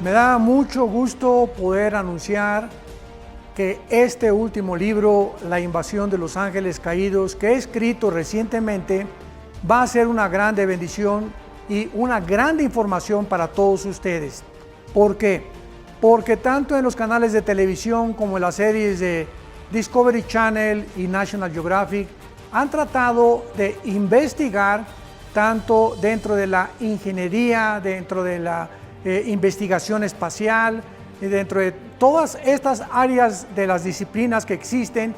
Me da mucho gusto poder anunciar que este último libro, La invasión de los ángeles caídos, que he escrito recientemente, va a ser una grande bendición y una grande información para todos ustedes. ¿Por qué? Porque tanto en los canales de televisión como en las series de Discovery Channel y National Geographic han tratado de investigar tanto dentro de la ingeniería, dentro de la investigación espacial, y dentro de todas estas áreas de las disciplinas que existen,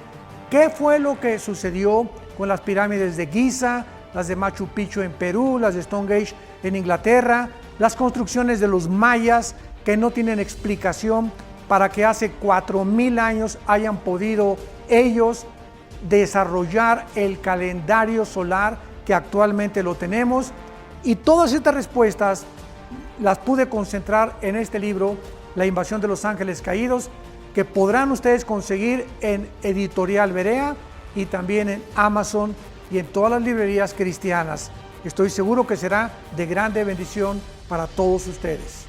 qué fue lo que sucedió con las pirámides de Giza, las de Machu Picchu en Perú, las de Stonehenge en Inglaterra, las construcciones de los mayas que no tienen explicación para que hace 4000 años hayan podido ellos desarrollar el calendario solar que actualmente lo tenemos. Y todas estas respuestas las pude concentrar en este libro, La invasión de los ángeles caídos, que podrán ustedes conseguir en Editorial Berea y también en Amazon y en todas las librerías cristianas. Estoy seguro que será de grande bendición para todos ustedes.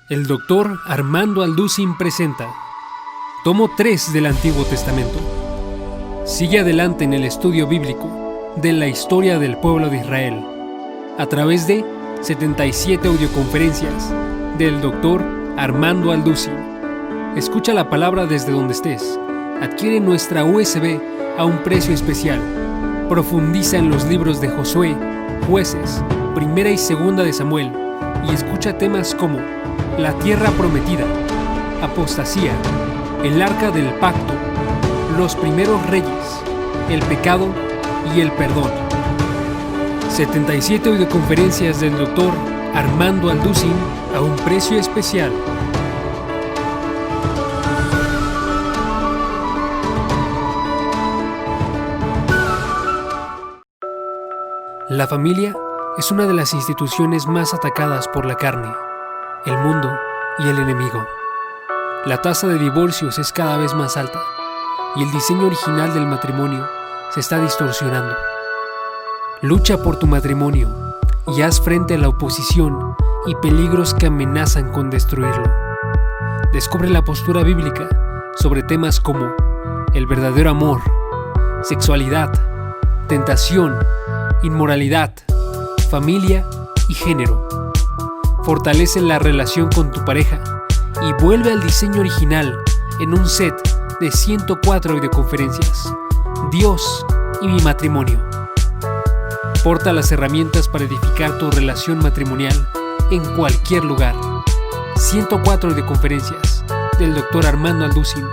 El doctor Armando Alducin presenta Tomo 3 del Antiguo Testamento. Sigue adelante en el estudio bíblico de la historia del pueblo de Israel a través de 77 audioconferencias del doctor Armando Alducin. Escucha la palabra desde donde estés. Adquiere nuestra USB a un precio especial. Profundiza en los libros de Josué, Jueces, Primera y Segunda de Samuel y escucha temas como la tierra prometida, apostasía, el arca del pacto, los primeros reyes, el pecado y el perdón. 77 audioconferencias del doctor Armando Alducin a un precio especial. La familia es una de las instituciones más atacadas por la carne, el mundo y el enemigo. La tasa de divorcios es cada vez más alta y el diseño original del matrimonio se está distorsionando. Lucha por tu matrimonio y haz frente a la oposición y peligros que amenazan con destruirlo. Descubre la postura bíblica sobre temas como el verdadero amor, sexualidad, tentación, inmoralidad, familia y género. Fortalece la relación con tu pareja y vuelve al diseño original en un set de 104 videoconferencias. Dios y mi matrimonio. Porta las herramientas para edificar tu relación matrimonial en cualquier lugar. 104 videoconferencias del Dr. Armando Alducin.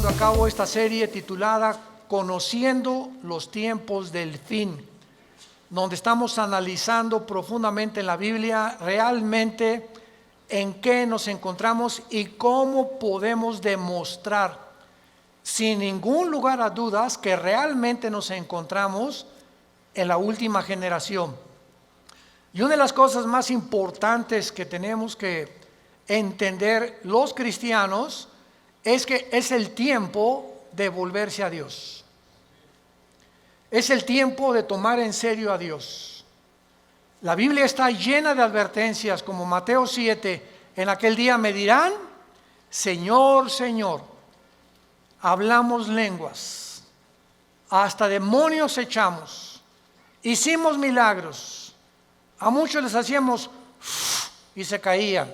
A cabo esta serie titulada Conociendo los tiempos del fin, donde estamos analizando profundamente en la Biblia realmente en qué nos encontramos y cómo podemos demostrar sin ningún lugar a dudas que realmente nos encontramos en la última generación. Y una de las cosas más importantes que tenemos que entender los cristianos es que es el tiempo de volverse a Dios. Es el tiempo de tomar en serio a Dios. La Biblia está llena de advertencias como Mateo 7. En aquel día me dirán, Señor, Señor, hablamos lenguas, hasta demonios echamos, hicimos milagros, a muchos les hacíamos y se caían,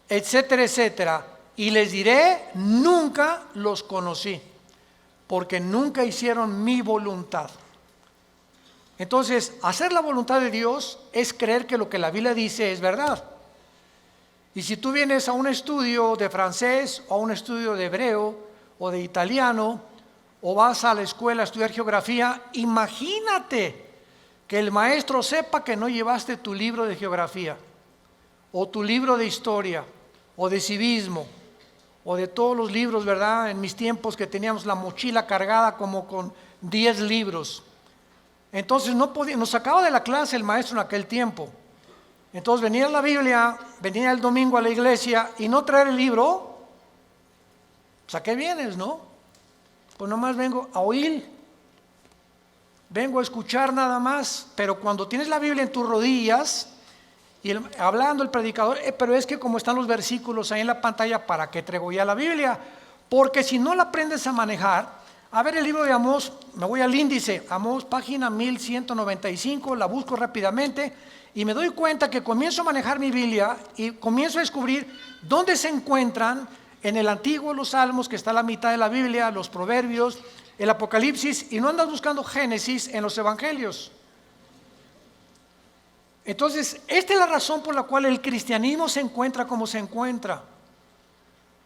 etcétera, etcétera. Y les diré, nunca los conocí, porque nunca hicieron mi voluntad. Entonces, hacer la voluntad de Dios es creer que lo que la Biblia dice es verdad. Y si tú vienes a un estudio de francés o a un estudio de hebreo o de italiano o vas a la escuela a estudiar geografía, imagínate que el maestro sepa que no llevaste tu libro de geografía, o tu libro de historia, o de civismo, o de todos los libros, ¿verdad? En mis tiempos que teníamos la mochila cargada como con 10 libros. Entonces no podía, nos sacaba de la clase el maestro en aquel tiempo. Entonces venía la Biblia, venía el domingo a la iglesia y no traer el libro. Pues, ¿a qué vienes, no? Pues nomás vengo a oír, vengo a escuchar nada más. Pero cuando tienes la Biblia en tus rodillas y hablando el predicador, pero es que como están los versículos ahí en la pantalla, ¿para qué traigo ya la Biblia? Porque si no la aprendes a manejar, a ver el libro de Amós, me voy al índice, Amós página 1195, la busco rápidamente y me doy cuenta que comienzo a manejar mi Biblia y comienzo a descubrir dónde se encuentran en el Antiguo los Salmos, que está a la mitad de la Biblia, los Proverbios, el Apocalipsis, y no andas buscando Génesis en los Evangelios. Entonces, esta es la razón por la cual el cristianismo se encuentra como se encuentra.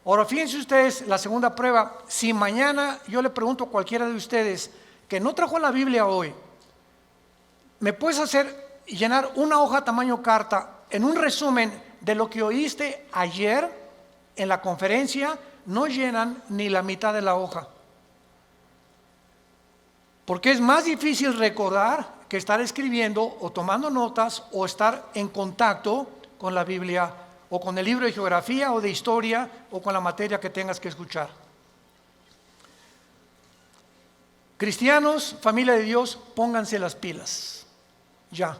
Ahora, fíjense ustedes, la segunda prueba, si mañana yo le pregunto a cualquiera de ustedes que no trajo la Biblia hoy, ¿me puedes llenar una hoja tamaño carta en un resumen de lo que oíste ayer en la conferencia? No llenan ni la mitad de la hoja. Porque es más difícil recordar que estar escribiendo o tomando notas o estar en contacto con la Biblia o con el libro de geografía o de historia o con la materia que tengas que escuchar. Cristianos, familia de Dios, pónganse las pilas. Ya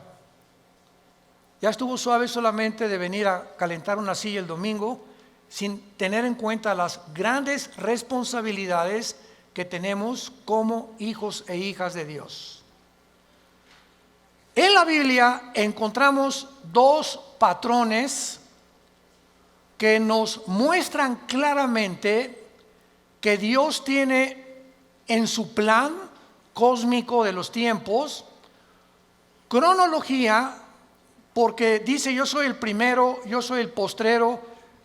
estuvo suave solamente de venir a calentar una silla el domingo sin tener en cuenta las grandes responsabilidades que tenemos como hijos e hijas de Dios. En la Biblia encontramos dos patrones que nos muestran claramente que Dios tiene en su plan cósmico de los tiempos cronología, porque dice: yo soy el primero, yo soy el postrero,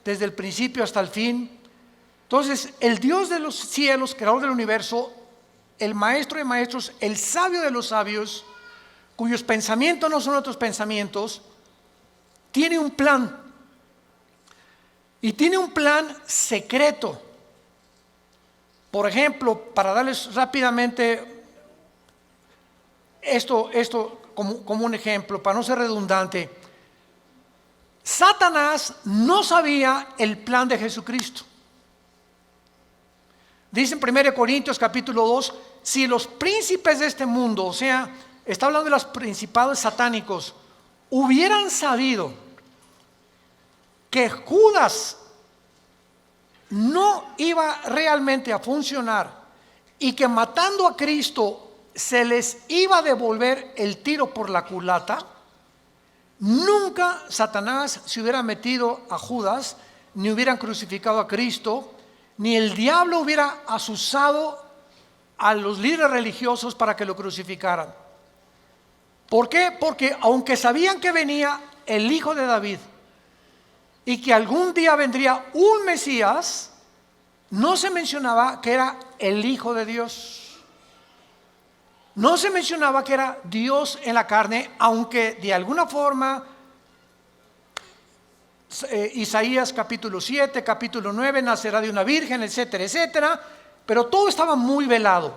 desde el principio hasta el fin. Entonces, el Dios de los cielos, creador del universo, el maestro de maestros, el sabio de los sabios, cuyos pensamientos no son otros pensamientos, tiene un plan. Y tiene un plan secreto. Por ejemplo, para darles rápidamente esto como un ejemplo, para no ser redundante, Satanás no sabía el plan de Jesucristo. Dice en 1 Corintios capítulo 2, si los príncipes de este mundo, o sea, está hablando de los principados satánicos, hubieran sabido que Judas no iba realmente a funcionar y que matando a Cristo se les iba a devolver el tiro por la culata, nunca Satanás se hubiera metido a Judas, ni hubieran crucificado a Cristo, ni el diablo hubiera asusado a los líderes religiosos para que lo crucificaran. ¿Por qué? Porque aunque sabían que venía el hijo de David y que algún día vendría un Mesías, no se mencionaba que era el Hijo de Dios. No se mencionaba que era Dios en la carne, aunque de alguna forma Isaías capítulo 7, capítulo 9, nacerá de una virgen, etcétera, etcétera, pero todo estaba muy velado.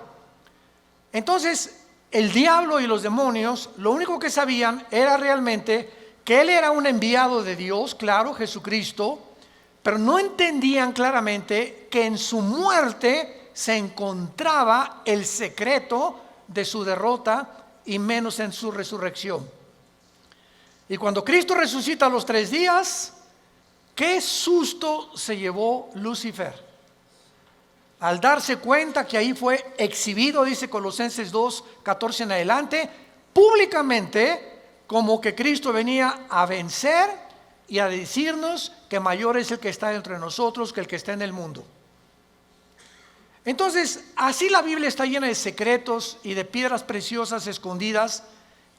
Entonces, el diablo y los demonios, lo único que sabían era realmente que él era un enviado de Dios, claro, Jesucristo, pero no entendían claramente que en su muerte se encontraba el secreto de su derrota y menos en su resurrección. Y cuando Cristo resucita a los 3 días, qué susto se llevó Lucifer al darse cuenta que ahí fue exhibido, dice Colosenses 2, 14 en adelante, públicamente, como que Cristo venía a vencer y a decirnos que mayor es el que está entre nosotros que el que está en el mundo. Entonces, así la Biblia está llena de secretos y de piedras preciosas escondidas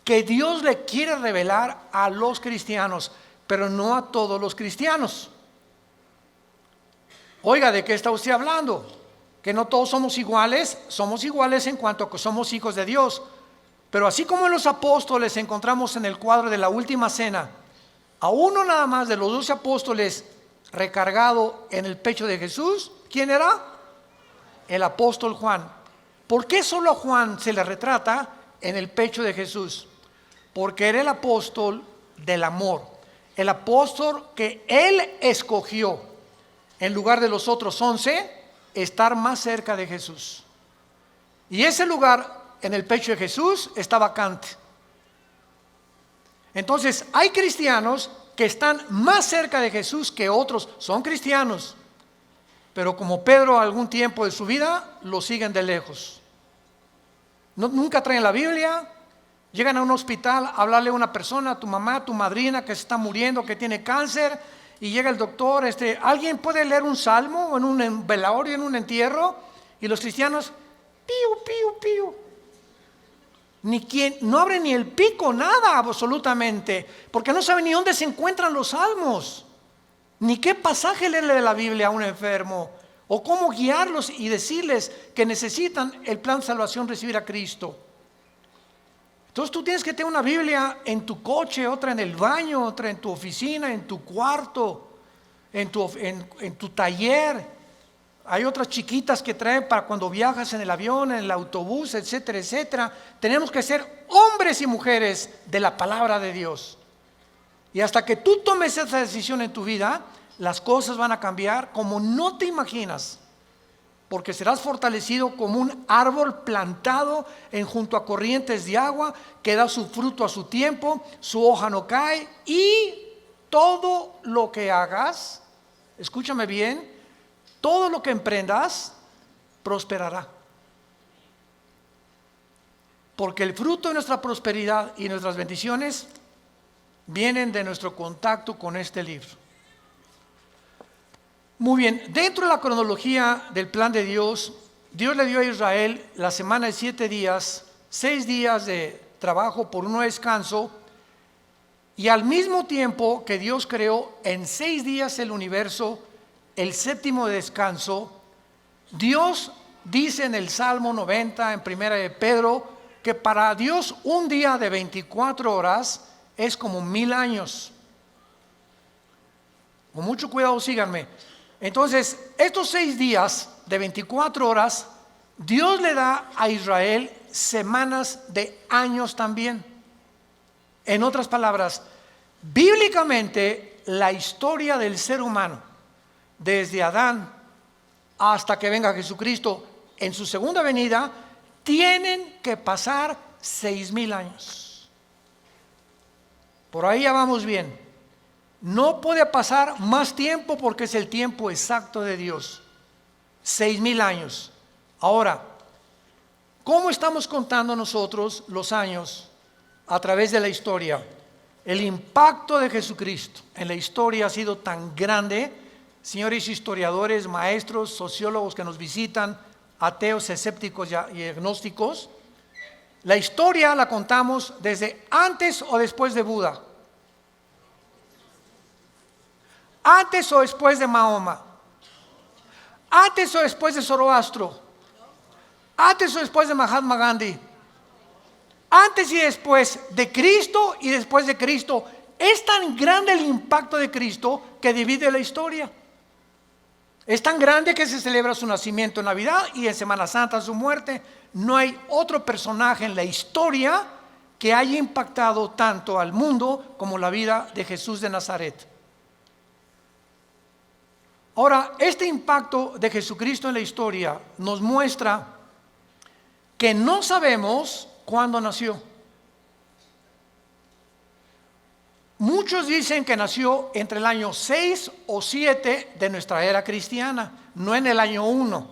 que Dios le quiere revelar a los cristianos, pero no a todos los cristianos. Oiga, ¿de qué está usted hablando? que no todos somos iguales en cuanto a que somos hijos de Dios. Pero así como en los apóstoles encontramos en el cuadro de la última cena, a uno nada más de los 12 apóstoles recargado en el pecho de Jesús, ¿quién era? El apóstol Juan. ¿Por qué solo a Juan se le retrata en el pecho de Jesús? Porque era el apóstol del amor, el apóstol que él escogió en lugar de los otros 11 estar más cerca de Jesús. Y ese lugar en el pecho de Jesús está vacante. Entonces hay cristianos que están más cerca de Jesús que otros. Son cristianos, pero como Pedro algún tiempo de su vida lo siguen de lejos. Nunca traen la Biblia. Llegan a un hospital a hablarle a una persona, a tu mamá, a tu madrina que se está muriendo, que tiene cáncer, y llega el doctor, ¿alguien puede leer un salmo en un velorio, en un entierro? Y los cristianos, piu, piu, piu. No abre ni el pico, nada absolutamente, porque no sabe ni dónde se encuentran los salmos, ni qué pasaje leerle de la Biblia a un enfermo, o cómo guiarlos y decirles que necesitan el plan de salvación, recibir a Cristo. Entonces tú tienes que tener una Biblia en tu coche, otra en el baño, otra en tu oficina, en tu cuarto, en tu taller. Hay otras chiquitas que traen para cuando viajas en el avión, en el autobús, etcétera, etcétera. Tenemos que ser hombres y mujeres de la palabra de Dios. Y hasta que tú tomes esa decisión en tu vida, las cosas van a cambiar como no te imaginas. Porque serás fortalecido como un árbol plantado junto a corrientes de agua, que da su fruto a su tiempo, su hoja no cae, y todo lo que hagas, escúchame bien, todo lo que emprendas prosperará. Porque el fruto de nuestra prosperidad y nuestras bendiciones vienen de nuestro contacto con este libro. Muy bien, dentro de la cronología del plan de Dios, Dios le dio a Israel la semana de 7 días, 6 días de trabajo por uno de descanso, y al mismo tiempo que Dios creó en 6 días el universo, el séptimo de descanso, Dios dice en el Salmo 90, en primera de Pedro, que para Dios un día de 24 horas es como 1000 años. Con mucho cuidado, síganme. Entonces, estos 6 días de 24 horas, Dios le da a Israel semanas de años también. En otras palabras, bíblicamente, la historia del ser humano, desde Adán hasta que venga Jesucristo en su segunda venida, tienen que pasar 6000 años. Por ahí ya vamos bien. No puede pasar más tiempo porque es el tiempo exacto de Dios. 6000 años. Ahora, ¿cómo estamos contando nosotros los años a través de la historia? El impacto de Jesucristo en la historia ha sido tan grande. Señores historiadores, maestros, sociólogos que nos visitan, ateos, escépticos y agnósticos, la historia la contamos desde antes o después de Buda. Antes o después de Mahoma, antes o después de Zoroastro, antes o después de Mahatma Gandhi, antes y después de Cristo y después de Cristo. Es tan grande el impacto de Cristo que divide la historia. Es tan grande que se celebra su nacimiento en Navidad y en Semana Santa su muerte. No hay otro personaje en la historia que haya impactado tanto al mundo como la vida de Jesús de Nazaret. Ahora, este impacto de Jesucristo en la historia nos muestra que no sabemos cuándo nació. Muchos dicen que nació entre el año 6 o 7 de nuestra era cristiana, no en el año 1.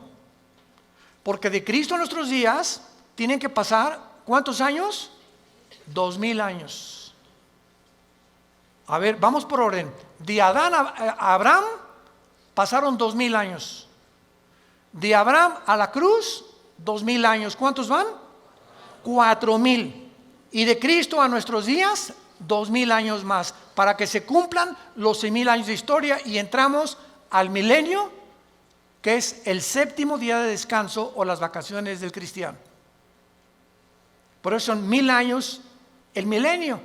Porque de Cristo a nuestros días tienen que pasar, ¿cuántos años? 2000 años. A ver, vamos por orden. De Adán a Abraham pasaron 2000 años. De Abraham a la cruz, 2000 años. ¿Cuántos van? 4000. Y de Cristo a nuestros días, 2000 años más, para que se cumplan los 6000 años de historia y entramos al milenio, que es el séptimo día de descanso o las vacaciones del cristiano. Por eso son 1000 años el milenio.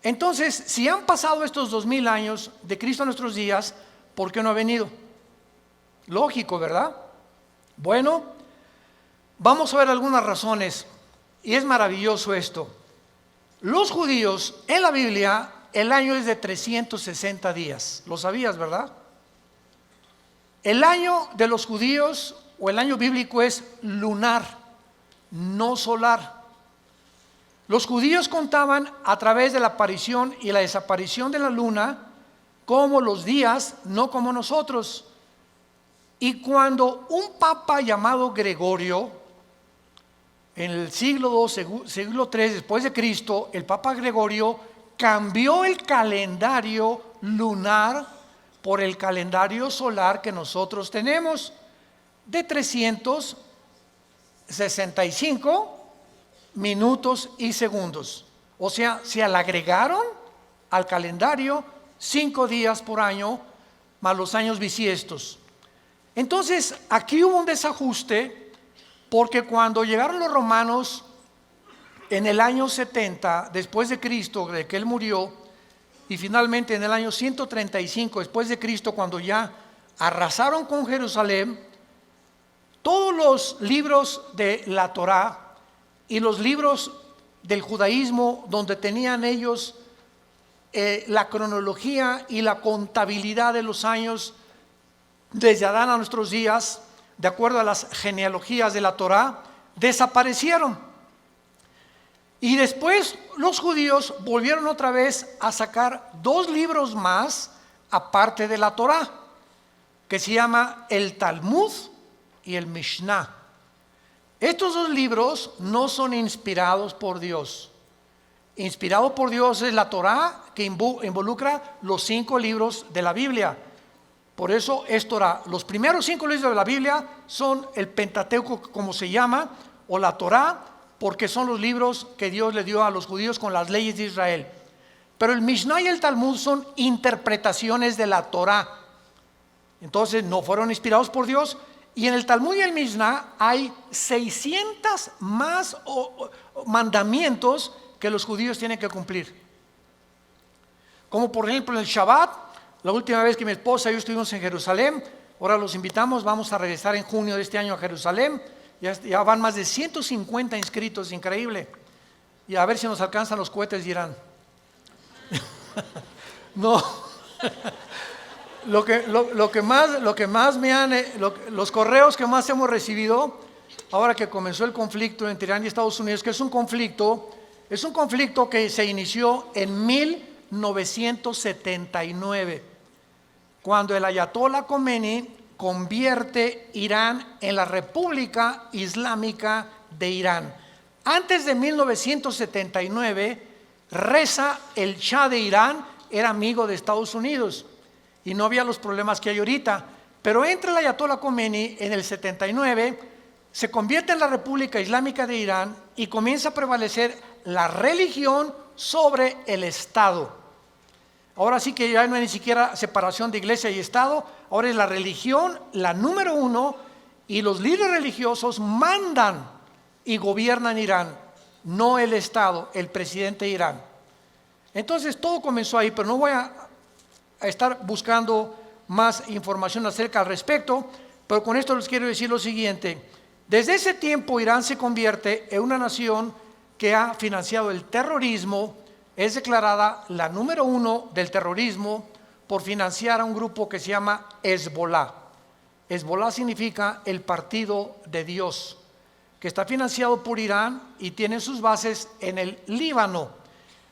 Entonces, si han pasado estos 2000 años de Cristo a nuestros días, ¿por qué no ha venido? Lógico, ¿verdad? Bueno, vamos a ver algunas razones, y es maravilloso esto. Los judíos, en la Biblia, el año es de 360 días. ¿Lo sabías, verdad? El año de los judíos, o el año bíblico, es lunar, no solar. Los judíos contaban a través de la aparición y la desaparición de la luna como los días, no como nosotros. Y cuando un papa llamado Gregorio, en el siglo II, siglo III después de Cristo, el papa Gregorio cambió el calendario lunar por el calendario solar que nosotros tenemos, de 365 minutos y segundos. O sea, se le agregaron al calendario 5 días por año más los años bisiestos. Entonces aquí hubo un desajuste, porque cuando llegaron los romanos en el año 70 después de Cristo, de que él murió, y finalmente en el año 135 después de Cristo, cuando ya arrasaron con Jerusalén, todos los libros de la Torá y los libros del judaísmo, donde tenían ellos la cronología y la contabilidad de los años desde Adán a nuestros días, de acuerdo a las genealogías de la Torá, desaparecieron. Y después los judíos volvieron otra vez a sacar 2 libros más aparte de la Torá, que se llama el Talmud y el Mishnah. Estos 2 libros no son inspirados por Dios. Inspirado por Dios es la Torá, que involucra los 5 libros de la Biblia. Por eso es Torá. Los primeros 5 libros de la Biblia son el Pentateuco, como se llama, o la Torá, porque son los libros que Dios le dio a los judíos con las leyes de Israel. Pero el Mishnah y el Talmud son interpretaciones de la Torá. Entonces no fueron inspirados por Dios. Y en el Talmud y el Mishnah hay 600 más mandamientos que los judíos tienen que cumplir. Como por ejemplo el Shabbat. La última vez que mi esposa y yo estuvimos en Jerusalén, ahora los invitamos, vamos a regresar en junio de este año a Jerusalén. Ya van más de 150 inscritos, increíble. Y a ver si nos alcanzan los cohetes, dirán. No. Lo que más me han, los correos que más hemos recibido, ahora que comenzó el conflicto entre Irán y Estados Unidos, que es un conflicto que se inició en 1979, cuando el Ayatollah Khomeini convierte Irán en la República Islámica de Irán. Antes de 1979, Reza, el Shah de Irán, era amigo de Estados Unidos y no había los problemas que hay ahorita. Pero entra el Ayatollah Khomeini en el 79, se convierte en la República Islámica de Irán y comienza a prevalecer la religión sobre el Estado. Ahora sí que ya no hay ni siquiera separación de iglesia y Estado, ahora es la religión la número 1 y los líderes religiosos mandan y gobiernan Irán, no el Estado, el presidente de Irán. Entonces todo comenzó ahí, pero no voy a estar buscando más información acerca al respecto, pero con esto les quiero decir lo siguiente. Desde ese tiempo Irán se convierte en una nación que ha financiado el terrorismo. Es declarada la número 1 del terrorismo por financiar a un grupo que se llama Hezbollah. Hezbollah significa el partido de Dios, que está financiado por Irán y tiene sus bases en el Líbano.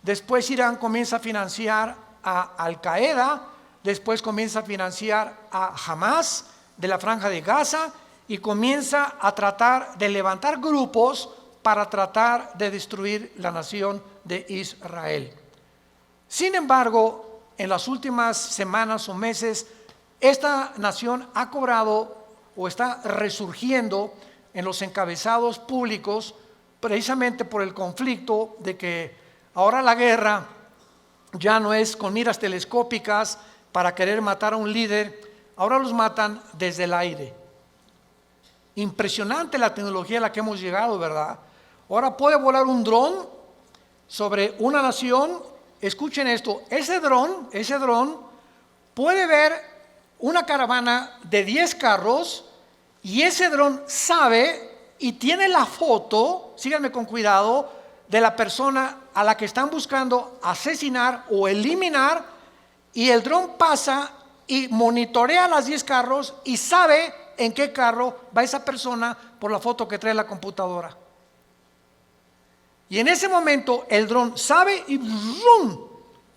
Después Irán comienza a financiar a Al-Qaeda, después comienza a financiar a Hamas de la Franja de Gaza y comienza a tratar de levantar grupos para tratar de destruir la nación de Israel. Sin embargo, en las últimas semanas o meses, esta nación ha cobrado o está resurgiendo en los encabezados públicos, precisamente por el conflicto de que ahora la guerra ya no es con miras telescópicas para querer matar a un líder. ahora los matan desde el aire. Impresionante la tecnología a la que hemos llegado, ¿verdad? Ahora puede volar un dron sobre una nación. Escuchen esto, ese dron puede ver una caravana de 10 carros y ese dron sabe y tiene la foto, síganme con cuidado, de la persona a la que están buscando asesinar o eliminar, y el dron pasa y monitorea las 10 carros y sabe en qué carro va esa persona por la foto que trae la computadora. Y en ese momento el dron sabe y ¡rum!,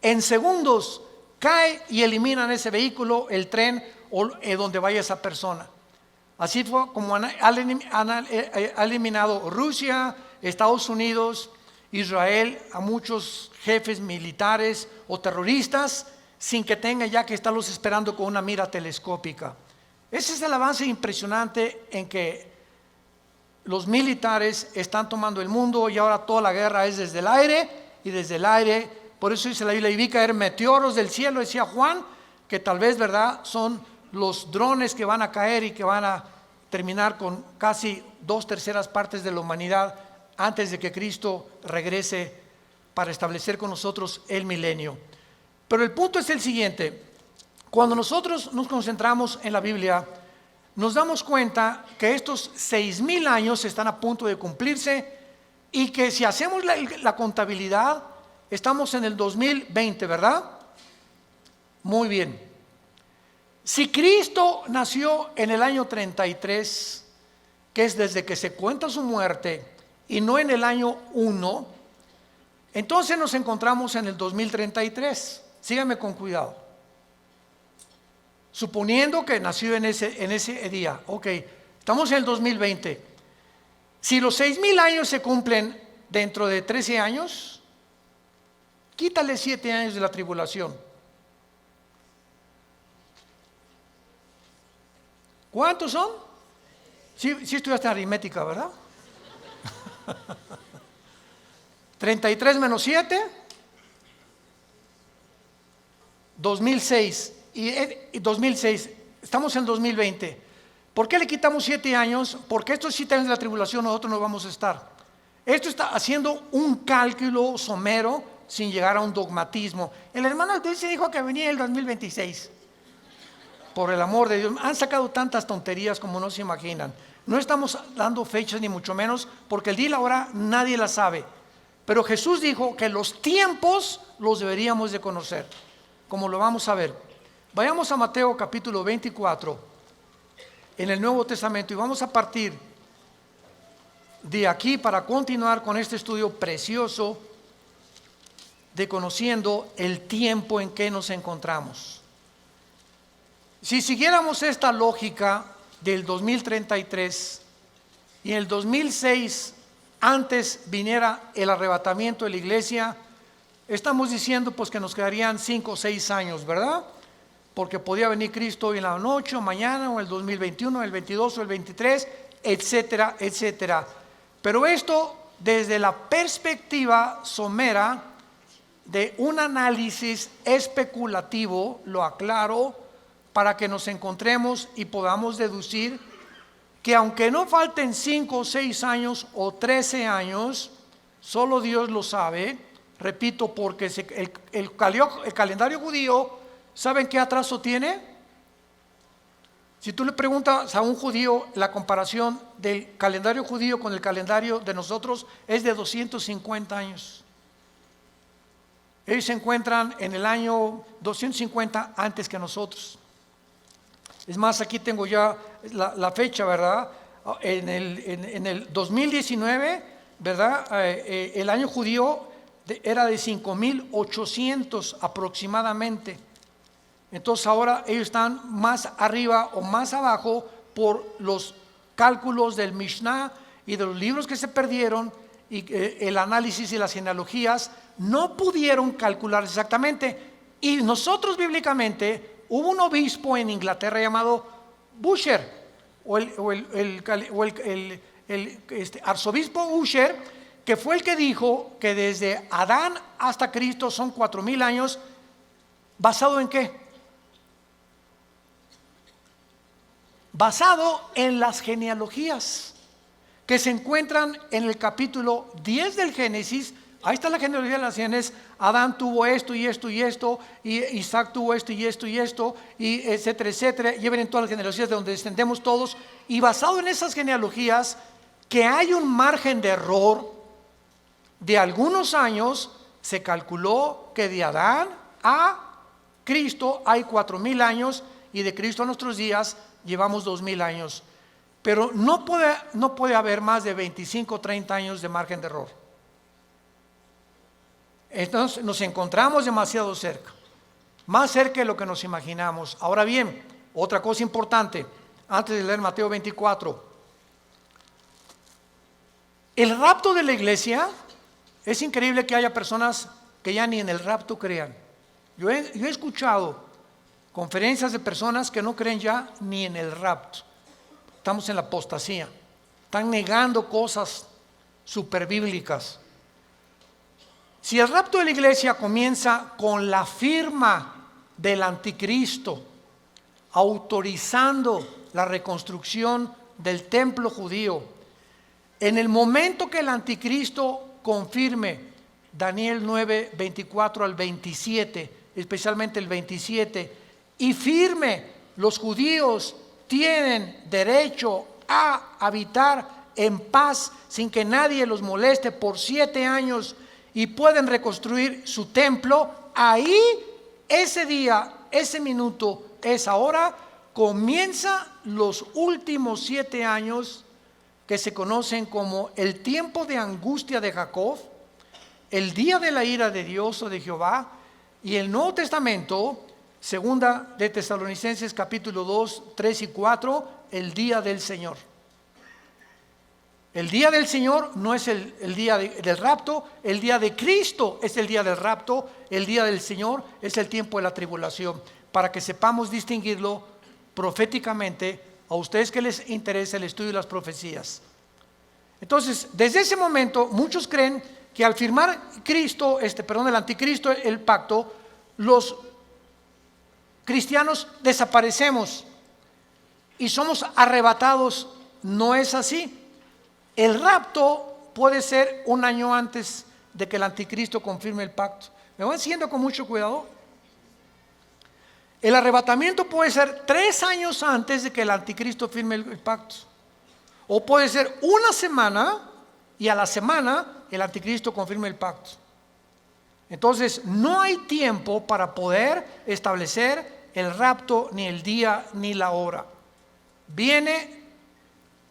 en segundos cae y eliminan ese vehículo, el tren o donde vaya esa persona. Así fue como ha eliminado Rusia, Estados Unidos, Israel a muchos jefes militares o terroristas sin que tengan ya que estarlos esperando con una mira telescópica. Ese es el avance impresionante en que los militares están tomando el mundo, y ahora toda la guerra es desde el aire, y desde el aire, por eso dice la Biblia, y vi caer meteoros del cielo, decía Juan, que tal vez, ¿verdad?, son los drones que van a caer y que van a terminar con casi 2/3 partes de la humanidad antes de que Cristo regrese para establecer con nosotros el milenio. Pero el punto es el siguiente: cuando nosotros nos concentramos en la Biblia, nos damos cuenta que estos 6,000 años están a punto de cumplirse, y que si hacemos la contabilidad, estamos en el 2020, ¿verdad? Muy bien. Si Cristo nació en el año 33, que es desde que se cuenta su muerte, y no en el año 1, entonces nos encontramos en el 2033. Síganme con cuidado. Suponiendo que nació en ese día, ok, estamos en el 2020. Si los 6,000 años se cumplen dentro de 13 años, quítale 7 años de la tribulación. ¿Cuántos son? Sí estudiaste aritmética, ¿verdad? 33 menos 7, 2006. Y 2006, estamos en 2020. ¿Por qué le quitamos 7 años? Porque estos 7 años de la tribulación nosotros no vamos a estar. Esto está haciendo un cálculo somero sin llegar a un dogmatismo. El hermano se dijo que venía el 2026. Por el amor de Dios, han sacado tantas tonterías como no se imaginan. No estamos dando fechas ni mucho menos, porque el día y la hora nadie la sabe. Pero Jesús dijo que los tiempos los deberíamos de conocer, como lo vamos a ver. Vayamos a Mateo capítulo 24 en el Nuevo Testamento, y vamos a partir de aquí para continuar con este estudio precioso de conociendo el tiempo en que nos encontramos. Si siguiéramos esta lógica del 2033 y en el 2006 antes viniera el arrebatamiento de la iglesia, estamos diciendo pues que nos quedarían 5 o 6 años, ¿verdad? Porque podía venir Cristo hoy en la noche o mañana o el 2021, el 22 o el 23, etcétera, etcétera. Pero esto desde la perspectiva somera de un análisis especulativo, lo aclaro, para que nos encontremos y podamos deducir que aunque no falten 5 o 6 años o 13 años, solo Dios lo sabe, repito, porque el calendario judío, ¿saben qué atraso tiene? Si tú le preguntas a un judío, la comparación del calendario judío con el calendario de nosotros es de 250 años. Ellos se encuentran en el año 250 antes que nosotros. Es más, aquí tengo ya la fecha, ¿verdad? En el 2019, ¿verdad? El año judío era de 5,800 aproximadamente. Entonces ahora ellos están más arriba o más abajo por los cálculos del Mishnah y de los libros que se perdieron, y el análisis y las genealogías no pudieron calcular exactamente. Y nosotros bíblicamente, hubo un obispo en Inglaterra llamado Busher, arzobispo Busher, que fue el que dijo que desde Adán hasta Cristo son 4,000 años. ¿Basado en qué? basado en las genealogías que se encuentran en el capítulo 10 del Génesis. Ahí está la genealogía de las naciones. Adán tuvo esto y esto y esto, y Isaac tuvo esto y esto y esto, y etcétera, etcétera. Y ven todas las genealogías de donde descendemos todos. Y basado en esas genealogías, que hay un margen de error de algunos años, se calculó que de Adán a Cristo hay 4,000 años, y de Cristo a nuestros días llevamos 2,000 años. Pero no puede haber más de 25 o 30 años de margen de error. Entonces nos encontramos demasiado cerca, más cerca de lo que nos imaginamos. Ahora bien, otra cosa importante, antes de leer Mateo 24, el rapto de la iglesia, es increíble que haya personas que ya ni en el rapto crean. Yo he escuchado conferencias de personas que no creen ya ni en el rapto. Estamos en la apostasía, están negando cosas superbíblicas. Si el rapto de la iglesia comienza con la firma del anticristo, autorizando la reconstrucción del templo judío, en el momento que el anticristo confirme Daniel 9, 24 al 27, especialmente el 27, y firme, los judíos tienen derecho a habitar en paz sin que nadie los moleste por 7 años, y pueden reconstruir su templo. Ahí, ese día, ese minuto, esa hora, comienza los últimos 7 años que se conocen como el tiempo de angustia de Jacob, el día de la ira de Dios o de Jehová. Y el Nuevo Testamento, segunda de Tesalonicenses capítulo 2, 3 y 4, el día del Señor. El día del Señor no es el día del rapto, el día de Cristo es el día del rapto, el día del Señor es el tiempo de la tribulación, para que sepamos distinguirlo proféticamente a ustedes que les interesa el estudio de las profecías. Entonces, desde ese momento, muchos creen que al firmar el anticristo, el pacto, los cristianos desaparecemos y somos arrebatados. No es así. El rapto puede ser 1 año antes de que el anticristo confirme el pacto. ¿Me van siguiendo con mucho cuidado? El arrebatamiento puede ser 3 años antes de que el anticristo firme el pacto. O puede ser 1 semana y a la semana el anticristo confirme el pacto. Entonces no hay tiempo para poder establecer el rapto, ni el día ni la hora. Viene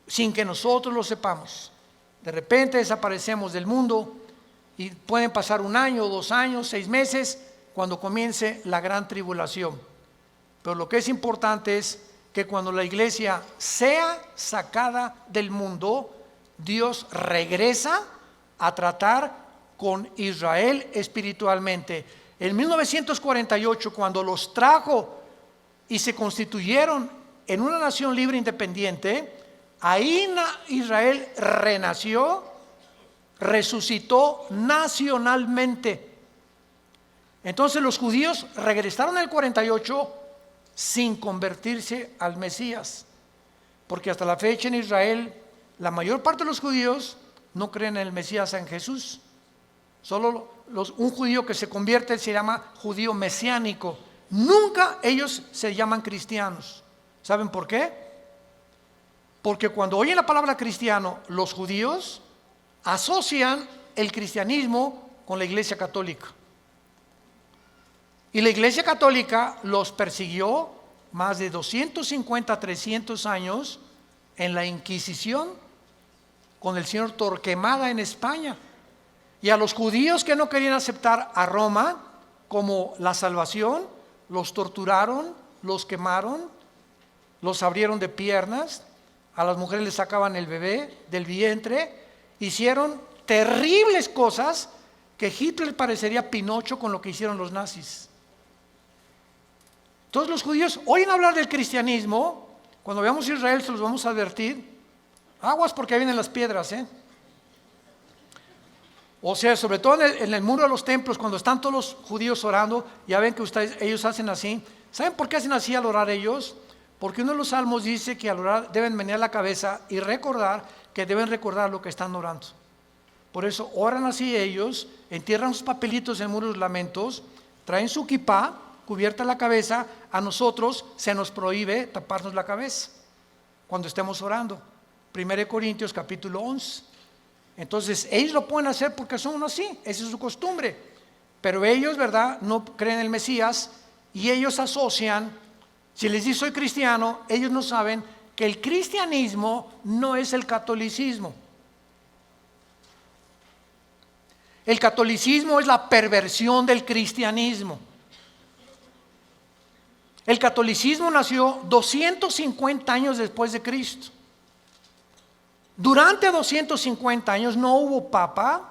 sin que nosotros lo sepamos. De repente desaparecemos del mundo y pueden pasar 1 año, 2 años, 6 meses cuando comience la gran tribulación. Pero lo que es importante es que cuando la iglesia sea sacada del mundo, Dios regresa a tratar con Israel espiritualmente. En 1948, cuando los trajo y se constituyeron en una nación libre e independiente, ahí Israel renació, resucitó nacionalmente. Entonces los judíos regresaron en el 48 sin convertirse al Mesías, porque hasta la fecha en Israel la mayor parte de los judíos no creen en el Mesías, en Jesús. Solo un judío que se convierte se llama judío mesiánico. Nunca ellos se llaman cristianos. ¿Saben por qué? Porque cuando oyen la palabra cristiano, los judíos asocian el cristianismo con la Iglesia Católica. Y la Iglesia Católica los persiguió más de 250, 300 años en la Inquisición con el señor Torquemada en España. Y a los judíos que no querían aceptar a Roma como la salvación, los torturaron, los quemaron, los abrieron de piernas, a las mujeres les sacaban el bebé del vientre, hicieron terribles cosas que Hitler parecería Pinocho con lo que hicieron los nazis. Todos los judíos oyen hablar del cristianismo. Cuando veamos a Israel se los vamos a advertir. Aguas porque ahí vienen las piedras, O sea, sobre todo en el muro de los templos, cuando están todos los judíos orando, ya ven que ellos hacen así. ¿Saben por qué hacen así al orar ellos? Porque uno de los salmos dice que al orar deben menear la cabeza y recordar que deben recordar lo que están orando. Por eso oran así ellos, entierran sus papelitos en muros lamentos, traen su kipá, cubierta la cabeza. A nosotros se nos prohíbe taparnos la cabeza cuando estemos orando. 1 Corintios capítulo 11. Entonces ellos lo pueden hacer porque son así, esa es su costumbre. Pero ellos, ¿verdad?, no creen en el Mesías y ellos asocian, si les dice soy cristiano, ellos no saben que el cristianismo no es el catolicismo. El catolicismo es la perversión del cristianismo. El catolicismo nació 250 años después de Cristo. Durante 250 años no hubo papa,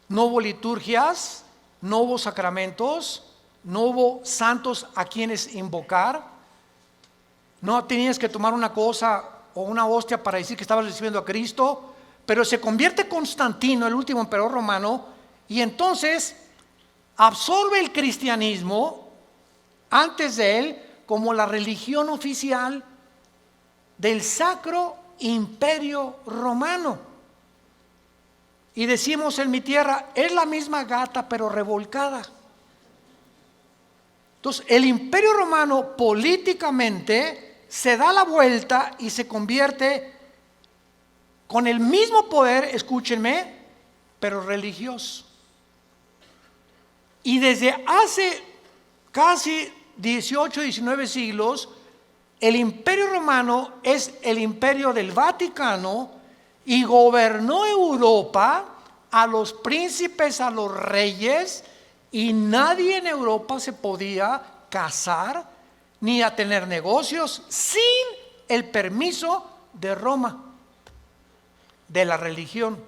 no hubo liturgias, no hubo sacramentos, no hubo santos a quienes invocar. No tenías que tomar una cosa o una hostia para decir que estabas recibiendo a Cristo. Pero se convierte Constantino, el último emperador romano, y entonces absorbe el cristianismo antes de él como la religión oficial del Sacro Imperio Romano. Y decimos en mi tierra, es la misma gata pero revolcada. Entonces el Imperio Romano políticamente se da la vuelta y se convierte con el mismo poder, escúchenme, pero religioso. Y desde hace casi 18, 19 siglos, el Imperio Romano es el imperio del Vaticano y gobernó Europa a los príncipes, a los reyes, y nadie en Europa se podía casar ni a tener negocios sin el permiso de Roma, de la religión.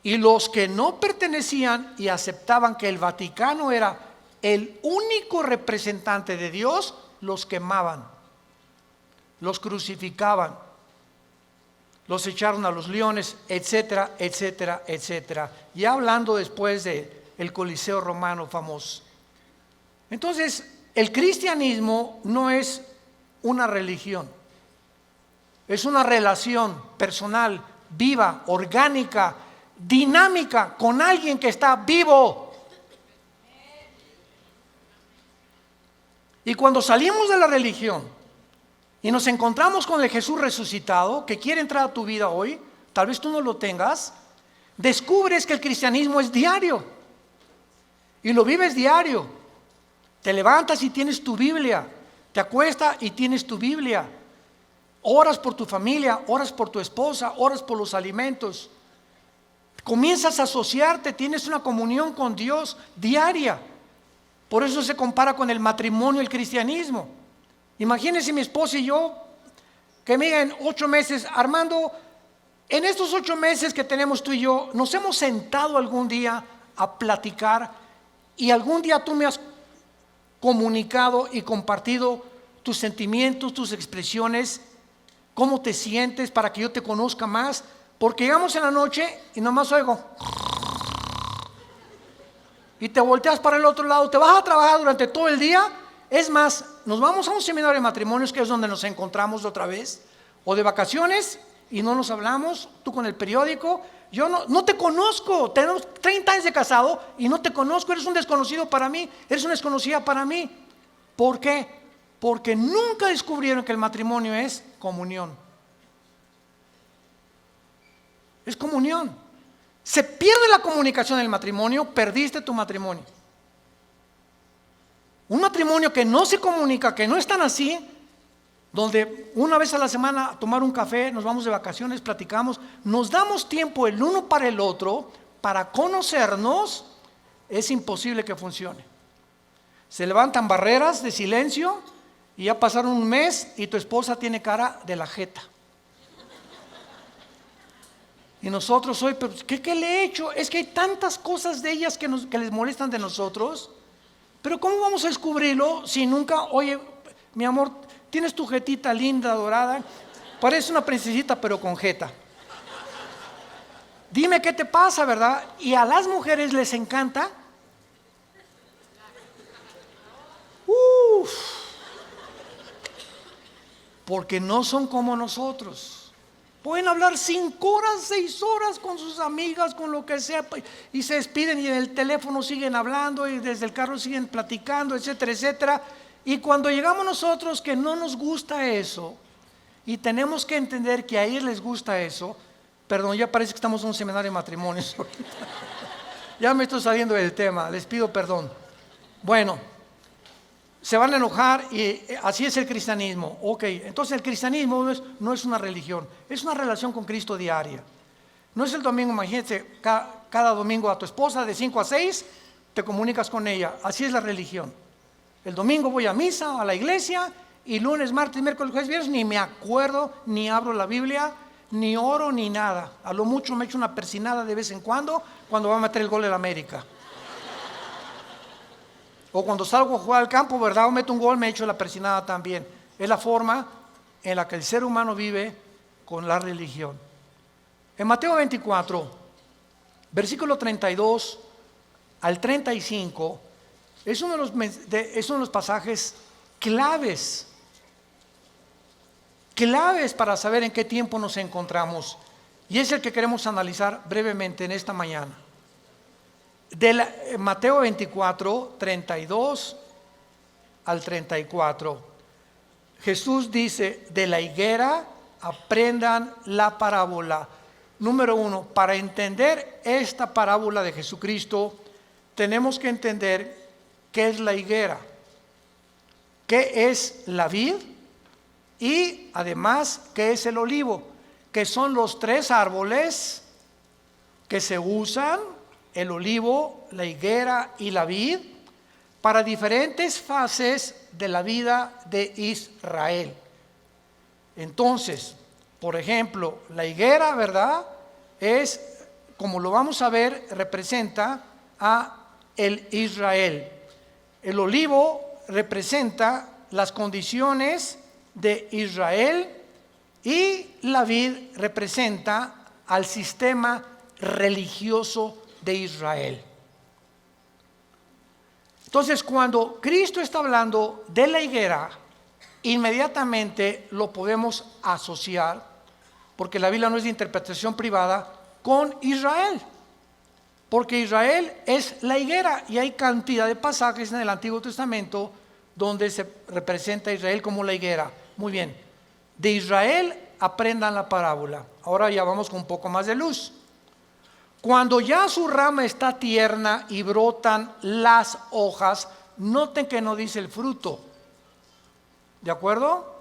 Y los que no pertenecían y aceptaban que el Vaticano era el único representante de Dios, los quemaban, los crucificaban, los echaron a los leones, etcétera, etcétera, etcétera. Ya hablando después del Coliseo romano famoso. Entonces, el cristianismo no es una religión, es una relación personal, viva, orgánica, dinámica, con alguien que está vivo. Y cuando salimos de la religión y nos encontramos con el Jesús resucitado, que quiere entrar a tu vida hoy, tal vez tú no lo tengas, descubres que el cristianismo es diario. Y lo vives diario. Te levantas y tienes tu Biblia. Te acuestas y tienes tu Biblia. Oras por tu familia, oras por tu esposa, oras por los alimentos. Comienzas a asociarte, tienes una comunión con Dios diaria. Por eso se compara con el matrimonio el cristianismo. Imagínense mi esposa y yo, que me digan 8 meses, Armando, en estos 8 meses que tenemos tú y yo, nos hemos sentado algún día a platicar y algún día tú me has comunicado y compartido tus sentimientos, tus expresiones, cómo te sientes para que yo te conozca más, porque llegamos en la noche y nomás oigo y te volteas para el otro lado, te vas a trabajar durante todo el día. Es más, nos vamos a un seminario de matrimonios, que es donde nos encontramos otra vez, o de vacaciones y no nos hablamos, tú con el periódico. Yo no te conozco, tenemos 30 años de casado y no te conozco, eres un desconocido para mí, eres una desconocida para mí. ¿Por qué? Porque nunca descubrieron que el matrimonio es comunión. Es comunión. Se pierde la comunicación en el matrimonio, perdiste tu matrimonio. Un matrimonio que no se comunica, que no es tan así, donde una vez a la semana a tomar un café, nos vamos de vacaciones, platicamos, nos damos tiempo el uno para el otro para conocernos, es imposible que funcione. Se levantan barreras de silencio y ya pasaron un mes y tu esposa tiene cara de la jeta. Y nosotros hoy, pero ¿qué le he hecho? Es que hay tantas cosas de ellas que les molestan de nosotros. Pero ¿cómo vamos a descubrirlo si nunca, oye, mi amor, tienes tu jetita linda, dorada, parece una princesita pero con jeta? Dime qué te pasa, ¿verdad? Y a las mujeres les encanta. porque no son como nosotros. Pueden hablar 5 horas, 6 horas con sus amigas, con lo que sea, y se despiden y en el teléfono siguen hablando y desde el carro siguen platicando, etcétera, etcétera. Y cuando llegamos nosotros que no nos gusta eso, y tenemos que entender que a ellos les gusta eso, perdón, ya parece que estamos en un seminario de matrimonios. Ya me estoy saliendo del tema, les pido perdón. Bueno, se van a enojar y así es el cristianismo. Ok, entonces el cristianismo no es una religión, es una relación con Cristo diaria. No es el domingo, imagínate, cada domingo a tu esposa de 5 a 6 te comunicas con ella. Así es la religión. El domingo voy a misa, a la iglesia, y lunes, martes, miércoles, jueves, viernes ni me acuerdo, ni abro la Biblia, ni oro, ni nada. A lo mucho me echo una persinada de vez en cuando va a meter el gol de la América. O cuando salgo a jugar al campo, ¿verdad? O meto un gol, me echo la persinada también. Es la forma en la que el ser humano vive con la religión. En Mateo 24, versículo 32 al 35, es uno de los pasajes claves para saber en qué tiempo nos encontramos. Y es el que queremos analizar brevemente en esta mañana. Mateo 24, 32 al 34. Jesús dice, de la higuera aprendan la parábola. Número 1, para entender esta parábola de Jesucristo, tenemos que entender qué es la higuera, qué es la vid y además qué es el olivo, que son los 3 árboles que se usan, el olivo, la higuera y la vid, para diferentes fases de la vida de Israel. Entonces, por ejemplo, la higuera, ¿verdad? Es, como lo vamos a ver, representa a el Israel. El olivo representa las condiciones de Israel y la vid representa al sistema religioso de Israel. Entonces, cuando Cristo está hablando de la higuera, inmediatamente lo podemos asociar, porque la Biblia no es de interpretación privada, con Israel. Porque Israel es la higuera y hay cantidad de pasajes en el Antiguo Testamento donde se representa a Israel como la higuera. Muy bien, de Israel aprendan la parábola. Ahora ya vamos con un poco más de luz. Cuando ya su rama está tierna y brotan las hojas, noten que no dice el fruto. ¿De acuerdo?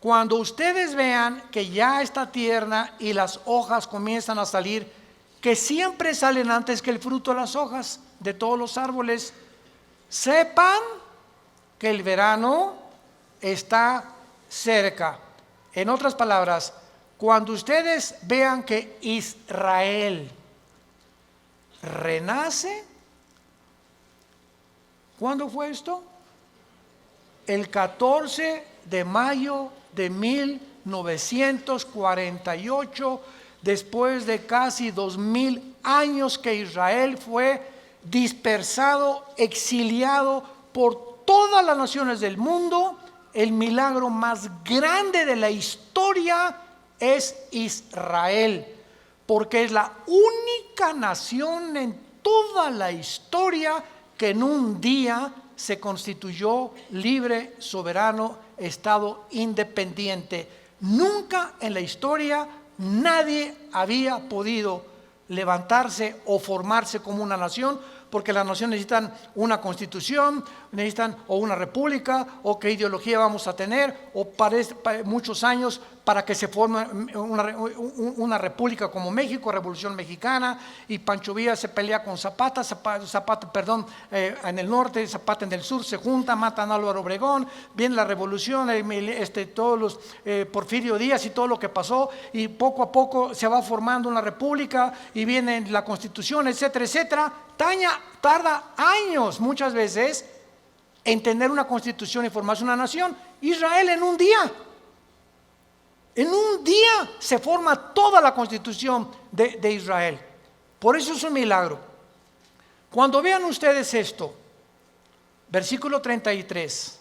Cuando ustedes vean que ya está tierna y las hojas comienzan a salir, que siempre salen antes que el fruto las hojas de todos los árboles, sepan que el verano está cerca. En otras palabras, cuando ustedes vean que Israel renace, ¿cuándo fue esto? El 14 de mayo de 1948, después de casi 2000 años que Israel fue dispersado, exiliado por todas las naciones del mundo. El milagro más grande de la historia es Israel, porque es la única nación en toda la historia que en un día se constituyó libre, soberano, estado independiente. Nunca en la historia nadie había podido levantarse o formarse como una nación, porque las naciones necesitan una constitución, necesitan o una república, o qué ideología vamos a tener, o para muchos años para que se forme una república como México, Revolución Mexicana, y Pancho Villa se pelea con Zapata, en el norte, Zapata en el sur, se juntan, matan a Álvaro Obregón, viene la revolución, todos los Porfirio Díaz y todo lo que pasó, y poco a poco se va formando una república, y viene la constitución, etcétera, etcétera. Tarda años muchas veces en tener una constitución y formarse una nación. Israel en un día se forma toda la constitución de Israel. Por eso es un milagro. Cuando vean ustedes esto, versículo 33,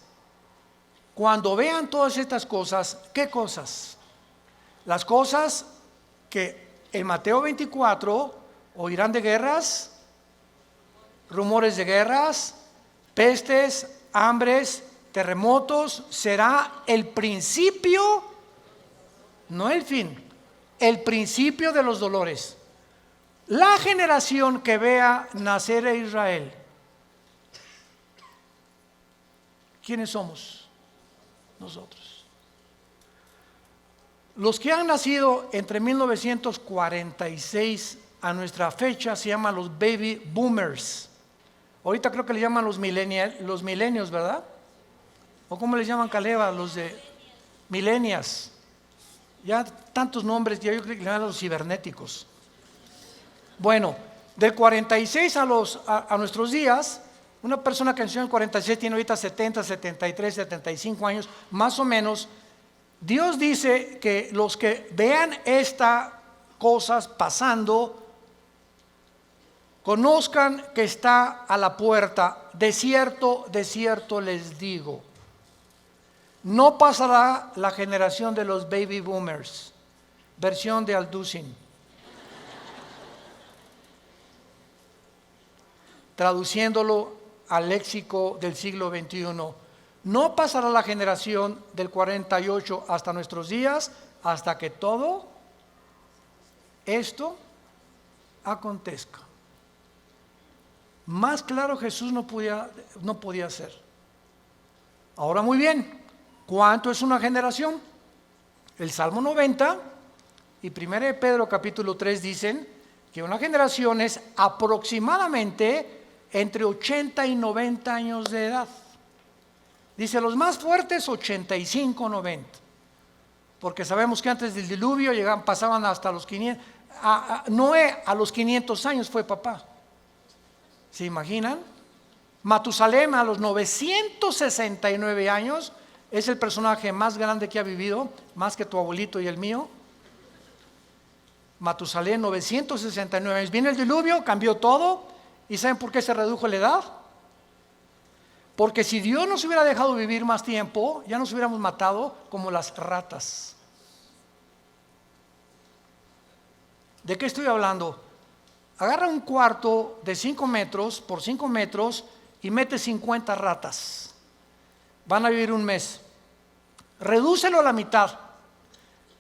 cuando vean todas estas cosas, ¿qué cosas? Las cosas que en Mateo 24 oirán de guerras, rumores de guerras, pestes, hambres, terremotos. Será el principio, no el fin, el principio de los dolores. La generación que vea nacer a Israel, ¿quiénes somos? Nosotros. Los que han nacido entre 1946 a nuestra fecha se llaman los baby boomers. Ahorita creo que le llaman los millennials, ¿verdad? ¿O cómo les llaman, Caleva? Los de millennials. Ya tantos nombres, ya yo creo que le llaman los cibernéticos. Bueno, del 46 a nuestros días, una persona que nació en el 46 tiene ahorita 70, 73, 75 años, más o menos. Dios dice que los que vean estas cosas pasando, conozcan que está a la puerta. De cierto les digo, no pasará la generación de los baby boomers. Versión de Alducin. Traduciéndolo al léxico del siglo XXI, no pasará la generación del 48 hasta nuestros días, hasta que todo esto acontezca. Más claro Jesús no podía ser. Ahora muy bien, ¿cuánto es una generación? El Salmo 90 y 1 de Pedro capítulo 3 dicen que una generación es aproximadamente entre 80 y 90 años de edad. Dice los más fuertes 85, 90. Porque sabemos que antes del diluvio pasaban hasta los 500. Noé a los 500 años fue papá. ¿Se imaginan? Matusalem a los 969 años es el personaje más grande que ha vivido, más que tu abuelito y el mío. Matusalem, 969 años. Viene el diluvio, cambió todo. ¿Y saben por qué se redujo la edad? Porque si Dios nos hubiera dejado vivir más tiempo, ya nos hubiéramos matado como las ratas. ¿De qué estoy hablando? Agarra un cuarto de 5 metros por 5 metros y mete 50 ratas. Van a vivir un mes. Redúcelo a la mitad.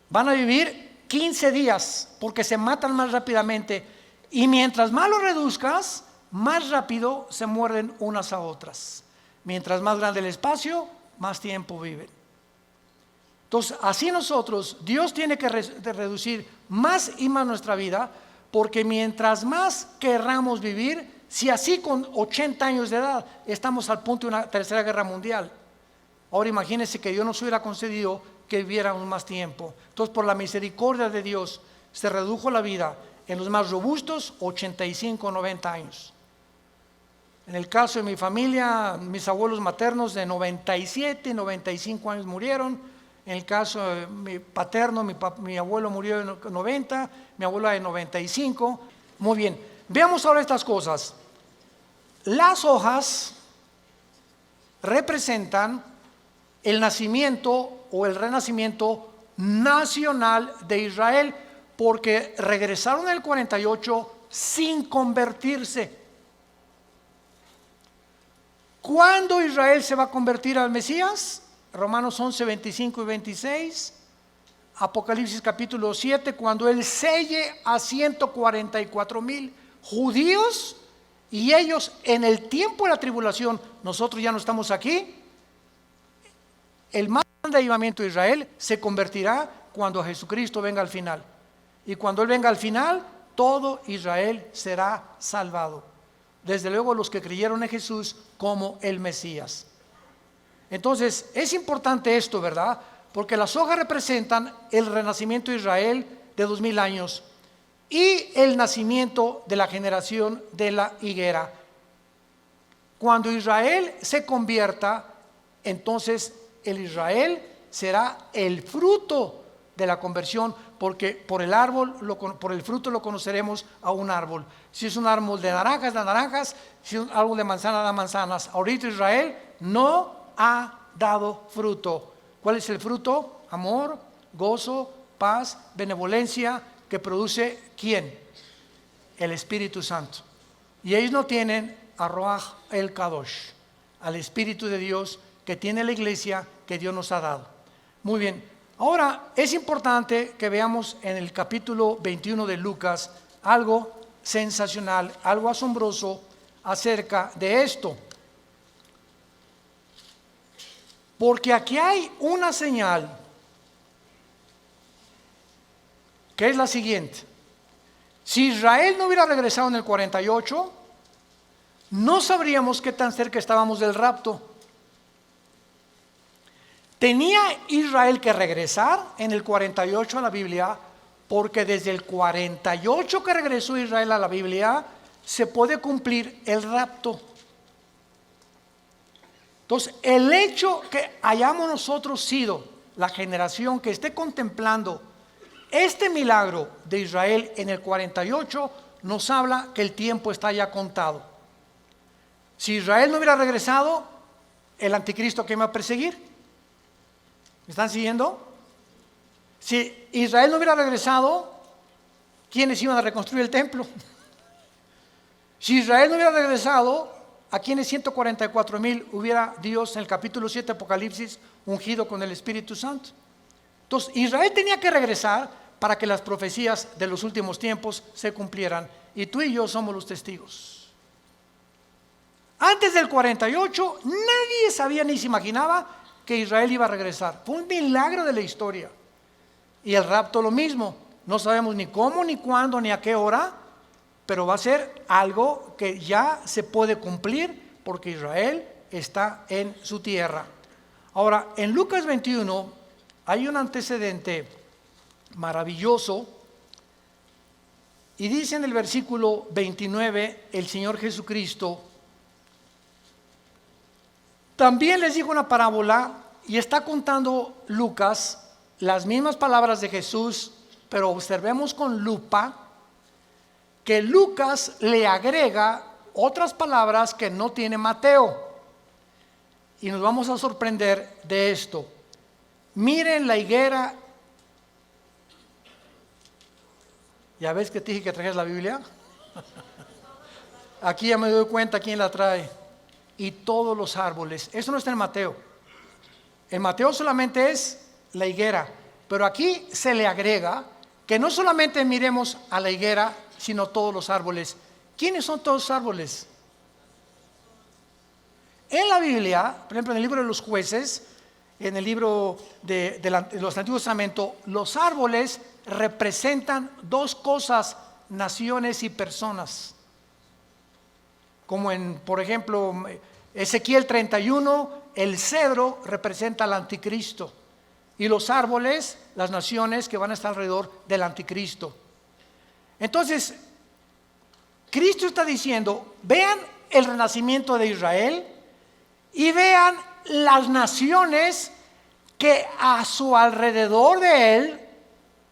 Van a vivir 15 días porque se matan más rápidamente. Y mientras más lo reduzcas, más rápido se muerden unas a otras. Mientras más grande el espacio, más tiempo viven. Entonces, así nosotros, Dios tiene que reducir más y más nuestra vida, porque mientras más querramos vivir, si así con 80 años de edad estamos al punto de una tercera guerra mundial, ahora imagínense que Dios nos hubiera concedido que viviéramos más tiempo. Entonces, por la misericordia de Dios, se redujo la vida en los más robustos, 85, 90 años. En el caso de mi familia, mis abuelos maternos de 97, 95 años murieron. En el caso de mi paterno, mi abuelo murió en 90, mi abuela de 95. Muy bien, veamos ahora estas cosas. Las hojas representan el nacimiento o el renacimiento nacional de Israel, porque regresaron en el 48 sin convertirse. ¿Cuándo Israel se va a convertir al Mesías? Romanos 11, 25 y 26. Apocalipsis capítulo 7, cuando Él selle a 144,000 judíos, y ellos en el tiempo de la tribulación, nosotros ya no estamos aquí, el más grande avivamiento de Israel se convertirá cuando Jesucristo venga al final. Y cuando Él venga al final, todo Israel será salvado. Desde luego los que creyeron en Jesús como el Mesías. Entonces, es importante esto, ¿verdad? Porque las hojas representan el renacimiento de Israel de 2000 años y el nacimiento de la generación de la higuera. Cuando Israel se convierta, entonces el Israel será el fruto de la conversión, porque por el fruto lo conoceremos a un árbol. Si es un árbol de naranjas, da naranjas; si es un árbol de manzana, da manzanas. Ahorita Israel no ha dado fruto. ¿Cuál es el fruto? Amor, gozo, paz, benevolencia, que produce ¿quién? El Espíritu Santo. Y ellos no tienen a Ruach el Kadosh, al Espíritu de Dios que tiene la iglesia que Dios nos ha dado. Muy bien, ahora es importante que veamos en el capítulo 21 de Lucas algo sensacional, algo asombroso acerca de esto. Porque aquí hay una señal que es la siguiente. Si Israel no hubiera regresado en el 48, no sabríamos qué tan cerca estábamos del rapto. Tenía Israel que regresar en el 48 a la Biblia, porque desde el 48 que regresó Israel a la Biblia, se puede cumplir el rapto. Entonces, el hecho que hayamos nosotros sido la generación que esté contemplando este milagro de Israel en el 48, nos habla que el tiempo está ya contado. Si Israel no hubiera regresado, el anticristo que me va a perseguir. ¿Me están siguiendo? Si Israel no hubiera regresado, ¿quiénes iban a reconstruir el templo? Si Israel no hubiera regresado, ¿a quiénes 144,000 hubiera Dios en el capítulo 7 de Apocalipsis ungido con el Espíritu Santo? Entonces, Israel tenía que regresar para que las profecías de los últimos tiempos se cumplieran. Y tú y yo somos los testigos. Antes del 48, nadie sabía ni se imaginaba que Israel iba a regresar. Fue un milagro de la historia. Y el rapto lo mismo. No sabemos ni cómo, ni cuándo, ni a qué hora, pero va a ser algo que ya se puede cumplir porque Israel está en su tierra. Ahora, en Lucas 21 hay un antecedente maravilloso y dice en el versículo 29 el Señor Jesucristo también les dijo una parábola y está contando Lucas las mismas palabras de Jesús, pero observemos con lupa que Lucas le agrega otras palabras que no tiene Mateo y nos vamos a sorprender de esto. Miren la higuera. ¿Ya ves que te dije que trajeras la Biblia? Aquí ya me doy cuenta quién la trae. Y todos los árboles. Eso no está en Mateo. En Mateo solamente es la higuera. Pero aquí se le agrega que no solamente miremos a la higuera, sino todos los árboles. ¿Quiénes son todos los árboles? En la Biblia, por ejemplo, en el libro de los jueces, en el libro de los Antiguos Testamentos, los árboles representan dos cosas, naciones y personas. Como en, por ejemplo, Ezequiel 31, el cedro representa al anticristo y los árboles, las naciones que van a estar alrededor del anticristo. Entonces, Cristo está diciendo, vean el renacimiento de Israel y vean las naciones que a su alrededor de él,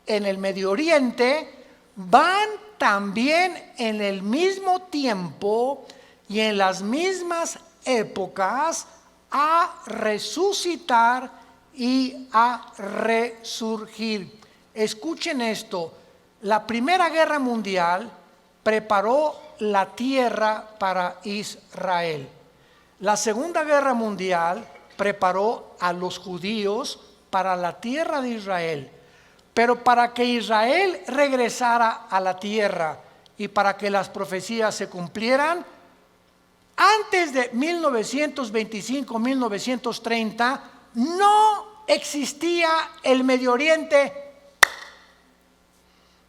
en el Medio Oriente, van también en el mismo tiempo y en las mismas épocas a resucitar y a resurgir. Escuchen esto, la Primera Guerra Mundial preparó la tierra para Israel. La Segunda Guerra Mundial preparó a los judíos para la tierra de Israel. Pero para que Israel regresara a la tierra y para que las profecías se cumplieran, antes de 1925-1930 no existía el Medio Oriente.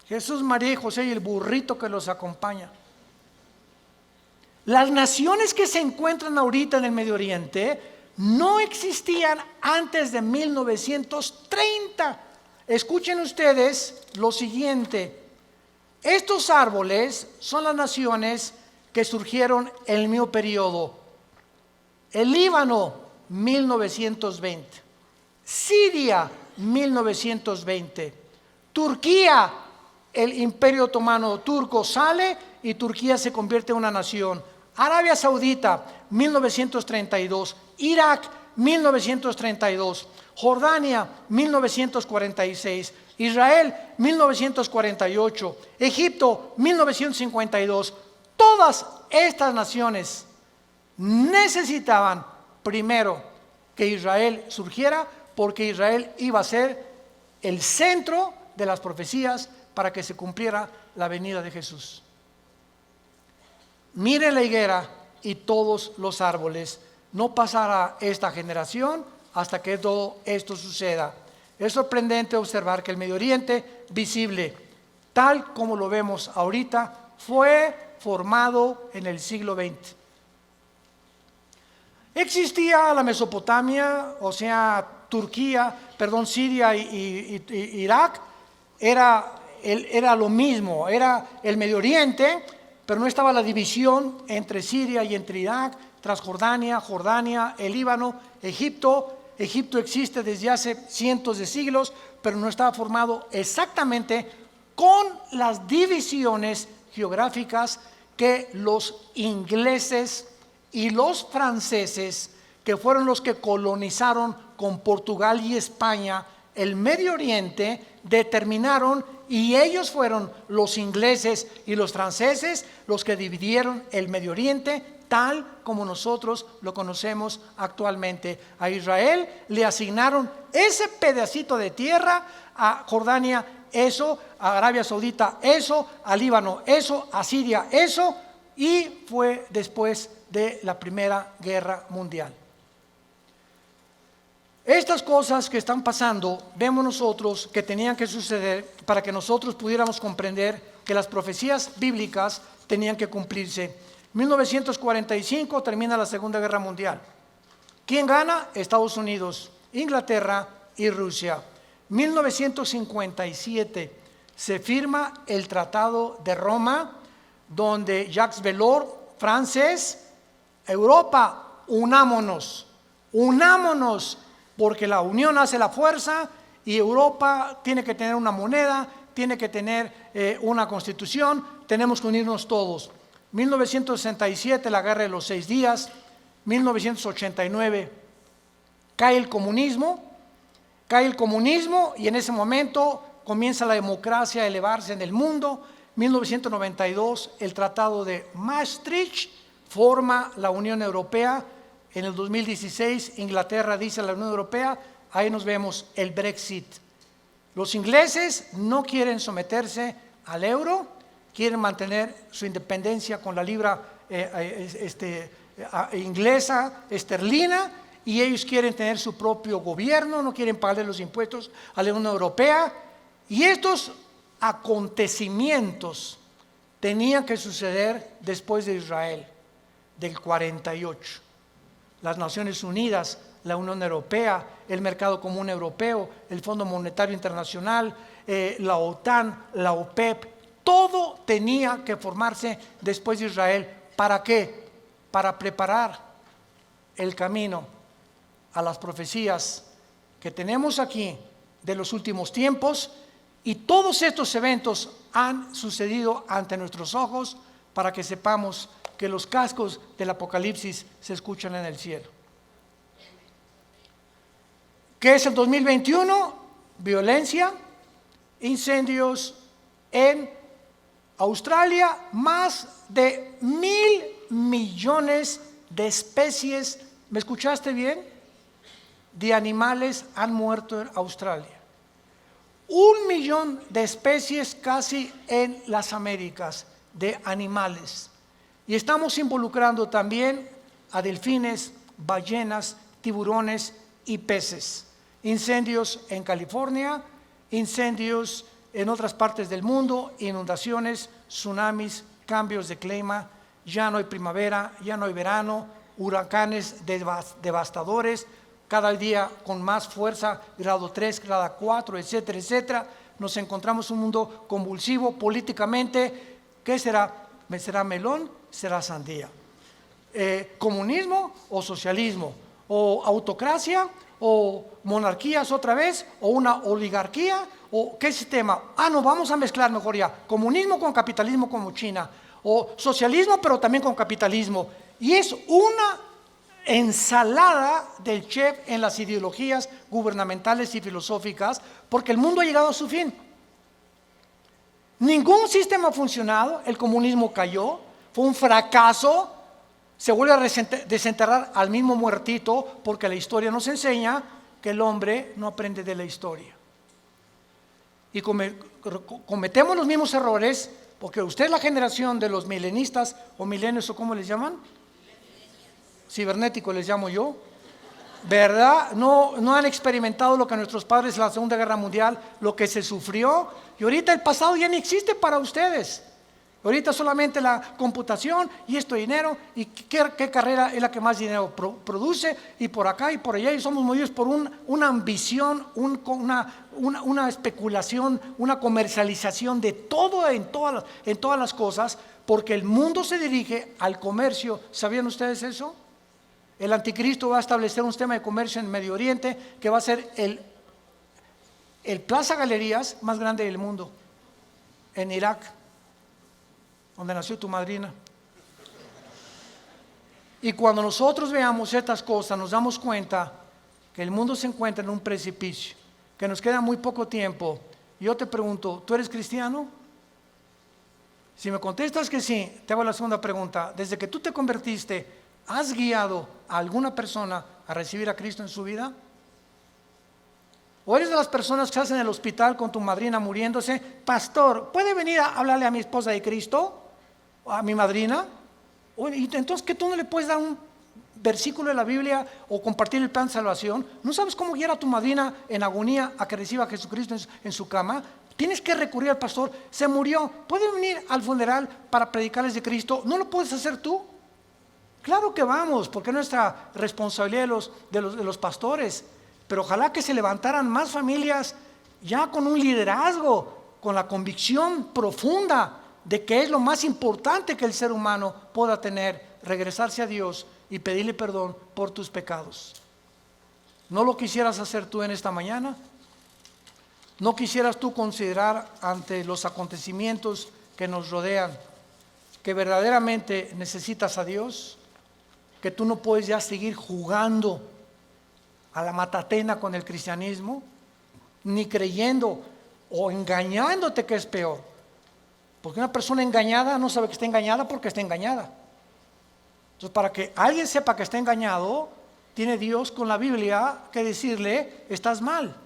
Jesús, María y José y el burrito que los acompaña. Las naciones que se encuentran ahorita en el Medio Oriente no existían antes de 1930. Escuchen ustedes lo siguiente. Estos árboles son las naciones que surgieron en el mismo periodo. El Líbano, 1920. Siria, 1920. Turquía, el Imperio Otomano turco sale y Turquía se convierte en una nación. Arabia Saudita, 1932. Irak, 1932, Jordania 1946, Israel 1948, Egipto 1952. Todas estas naciones necesitaban primero que Israel surgiera, porque Israel iba a ser el centro de las profecías para que se cumpliera la venida de Jesús. Mire la higuera y todos los árboles. No pasará esta generación hasta que todo esto suceda. Es sorprendente observar que el Medio Oriente visible, tal como lo vemos ahorita, fue formado en el siglo XX. Existía la Mesopotamia, o sea, Siria y Irak, era lo mismo, era el Medio Oriente, pero no estaba la división entre Siria y entre Irak, Transjordania, Jordania, el Líbano, Egipto. Egipto existe desde hace cientos de siglos, pero no estaba formado exactamente con las divisiones geográficas que los ingleses y los franceses, que fueron los que colonizaron con Portugal y España el Medio Oriente, determinaron, y ellos fueron los ingleses y los franceses los que dividieron el Medio Oriente tal como nosotros lo conocemos actualmente. A Israel le asignaron ese pedacito de tierra, a Jordania eso, a Arabia Saudita eso, a Líbano eso, a Siria eso, y fue después de la Primera Guerra Mundial. Estas cosas que están pasando, vemos nosotros que tenían que suceder para que nosotros pudiéramos comprender que las profecías bíblicas tenían que cumplirse. 1945 termina la Segunda Guerra Mundial. ¿Quién gana? Estados Unidos, Inglaterra y Rusia. 1957 se firma el Tratado de Roma, donde Jacques Delors, francés, Europa, unámonos, porque la unión hace la fuerza y Europa tiene que tener una moneda, tiene que tener una constitución, tenemos que unirnos todos. 1967, la Guerra de los 6 días. 1989, cae el comunismo y en ese momento comienza la democracia a elevarse en el mundo. 1992, el Tratado de Maastricht forma la Unión Europea. En el 2016, Inglaterra dice a la Unión Europea, ahí nos vemos el Brexit. Los ingleses no quieren someterse al euro, quieren mantener su independencia con la libra inglesa, esterlina, y ellos quieren tener su propio gobierno, no quieren pagarle los impuestos a la Unión Europea. Y estos acontecimientos tenían que suceder después de Israel, del 48. Las Naciones Unidas, la Unión Europea, el Mercado Común Europeo, el Fondo Monetario Internacional, la OTAN, la OPEP, todo tenía que formarse después de Israel. ¿Para qué? Para preparar el camino a las profecías que tenemos aquí de los últimos tiempos, y todos estos eventos han sucedido ante nuestros ojos para que sepamos que los cascos del Apocalipsis se escuchan en el cielo. ¿Qué es el 2021? Violencia, incendios en Australia. Más de 1.000 millones de especies, ¿me escuchaste bien?, de animales han muerto en Australia. 1 millón de especies casi en las Américas de animales. Y estamos involucrando también a delfines, ballenas, tiburones y peces. Incendios en California, incendios en otras partes del mundo, inundaciones, tsunamis, cambios de clima, ya no hay primavera, ya no hay verano, huracanes devastadores, cada día con más fuerza, grado 3, grado 4, etcétera, etcétera. Nos encontramos en un mundo convulsivo políticamente. ¿Qué será? ¿Será melón? ¿Será sandía? ¿Comunismo o socialismo? ¿O autocracia? ¿O monarquías otra vez? ¿O una oligarquía? ¿O qué sistema? No, vamos a mezclar mejor ya. Comunismo con capitalismo como China. O socialismo pero también con capitalismo. Y es una ensalada del chef en las ideologías gubernamentales y filosóficas, porque el mundo ha llegado a su fin. Ningún sistema ha funcionado, el comunismo cayó, fue un fracaso, se vuelve a desenterrar al mismo muertito, porque la historia nos enseña que el hombre no aprende de la historia. Y cometemos los mismos errores, porque usted es la generación de los milenistas o milenios, o ¿cómo les llaman? Cibernéticos les llamo yo, ¿verdad? No han experimentado lo que nuestros padres en la Segunda Guerra Mundial, lo que se sufrió, y ahorita el pasado ya ni existe para ustedes. Ahorita solamente la computación y esto dinero, y qué carrera es la que más dinero produce, y por acá y por allá, y somos movidos por una ambición, una especulación, una comercialización de todo en todas las cosas, porque el mundo se dirige al comercio. ¿Sabían ustedes eso? El anticristo va a establecer un sistema de comercio en Medio Oriente que va a ser el Plaza Galerías más grande del mundo, en Irak, donde nació tu madrina. Y cuando nosotros veamos estas cosas, nos damos cuenta que el mundo se encuentra en un precipicio, que nos queda muy poco tiempo. Yo te pregunto, ¿tú eres cristiano? Si me contestas que sí, te hago la segunda pregunta. Desde que tú te convertiste, ¿has guiado a alguna persona a recibir a Cristo en su vida? ¿O eres de las personas que estás en el hospital con tu madrina muriéndose? Pastor, ¿puede venir a hablarle a mi esposa de Cristo? ¿A mi madrina? Entonces, ¿que tú no le puedes dar un versículo de la Biblia o compartir el plan de salvación? ¿No sabes cómo guiar a tu madrina en agonía a que reciba a Jesucristo en su cama? Tienes que recurrir al pastor. Se murió, ¿puede venir al funeral para predicarles de Cristo? ¿No lo puedes hacer tú? Claro que vamos, porque es nuestra responsabilidad de los pastores. Pero ojalá que se levantaran más familias ya con un liderazgo, con la convicción profunda de que es lo más importante que el ser humano pueda tener, regresarse a Dios y pedirle perdón por tus pecados. ¿No lo quisieras hacer tú en esta mañana? ¿No quisieras tú considerar ante los acontecimientos que nos rodean que verdaderamente necesitas a Dios? Que tú no puedes ya seguir jugando a la matatena con el cristianismo, ni creyendo o engañándote, que es peor. Porque una persona engañada no sabe que está engañada porque está engañada. Entonces, para que alguien sepa que está engañado, tiene Dios con la Biblia que decirle: estás mal.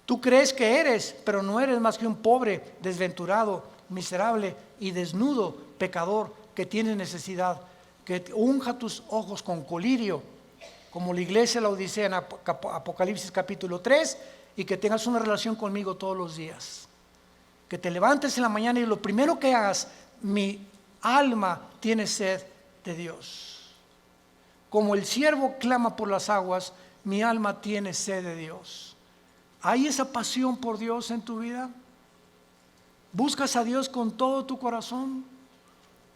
Tú crees que eres, pero no eres más que un pobre, desventurado, miserable y desnudo pecador que tiene necesidad. Que unja tus ojos con colirio, como la iglesia de la Odisea en Apocalipsis capítulo 3, y que tengas una relación conmigo todos los días. Que te levantes en la mañana y lo primero que hagas: mi alma tiene sed de Dios. Como el siervo clama por las aguas, mi alma tiene sed de Dios. ¿Hay esa pasión por Dios en tu vida? ¿Buscas a Dios con todo tu corazón?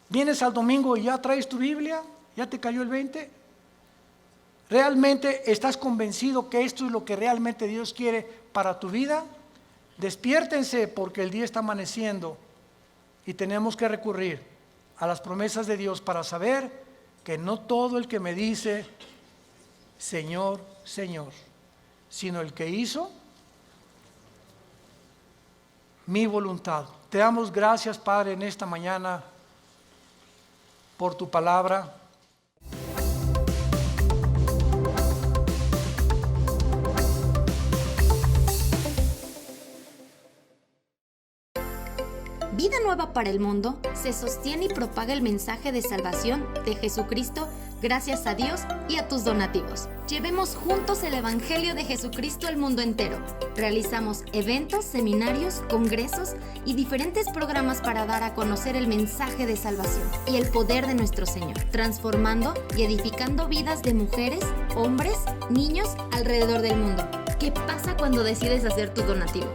¿Vienes al domingo y ya traes tu Biblia? ¿Ya te cayó el 20? ¿Realmente estás convencido que esto es lo que realmente Dios quiere para tu vida? Despiértense, porque el día está amaneciendo y tenemos que recurrir a las promesas de Dios para saber que no todo el que me dice Señor, Señor, sino el que hizo mi voluntad. Te damos gracias, Padre, en esta mañana por tu palabra. Vida Nueva para el Mundo se sostiene y propaga el mensaje de salvación de Jesucristo gracias a Dios y a tus donativos. Llevemos juntos el Evangelio de Jesucristo al mundo entero. Realizamos eventos, seminarios, congresos y diferentes programas para dar a conocer el mensaje de salvación y el poder de nuestro Señor, transformando y edificando vidas de mujeres, hombres, niños alrededor del mundo. ¿Qué pasa cuando decides hacer tu donativo?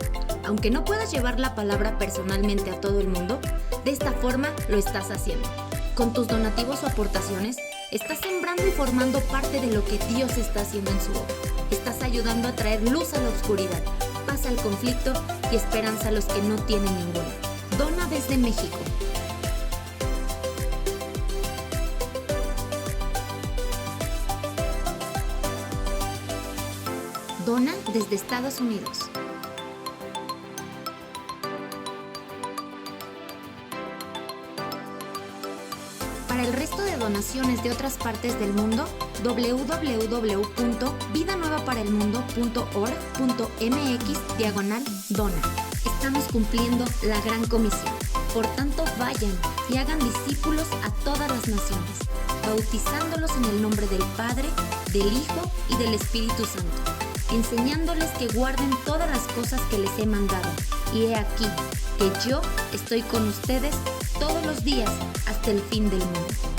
Aunque no puedas llevar la palabra personalmente a todo el mundo, de esta forma lo estás haciendo. Con tus donativos o aportaciones, estás sembrando y formando parte de lo que Dios está haciendo en su obra. Estás ayudando a traer luz a la oscuridad, paz al conflicto y esperanza a los que no tienen ninguna. Dona desde México. Dona desde Estados Unidos. Para el resto de donaciones de otras partes del mundo, www.vidanuevaparaelmundo.org.mx/dona. Estamos cumpliendo la gran comisión. Por tanto, vayan y hagan discípulos a todas las naciones, bautizándolos en el nombre del Padre, del Hijo y del Espíritu Santo, enseñándoles que guarden todas las cosas que les he mandado. Y he aquí que yo estoy con ustedes todos los días hasta el fin del mundo.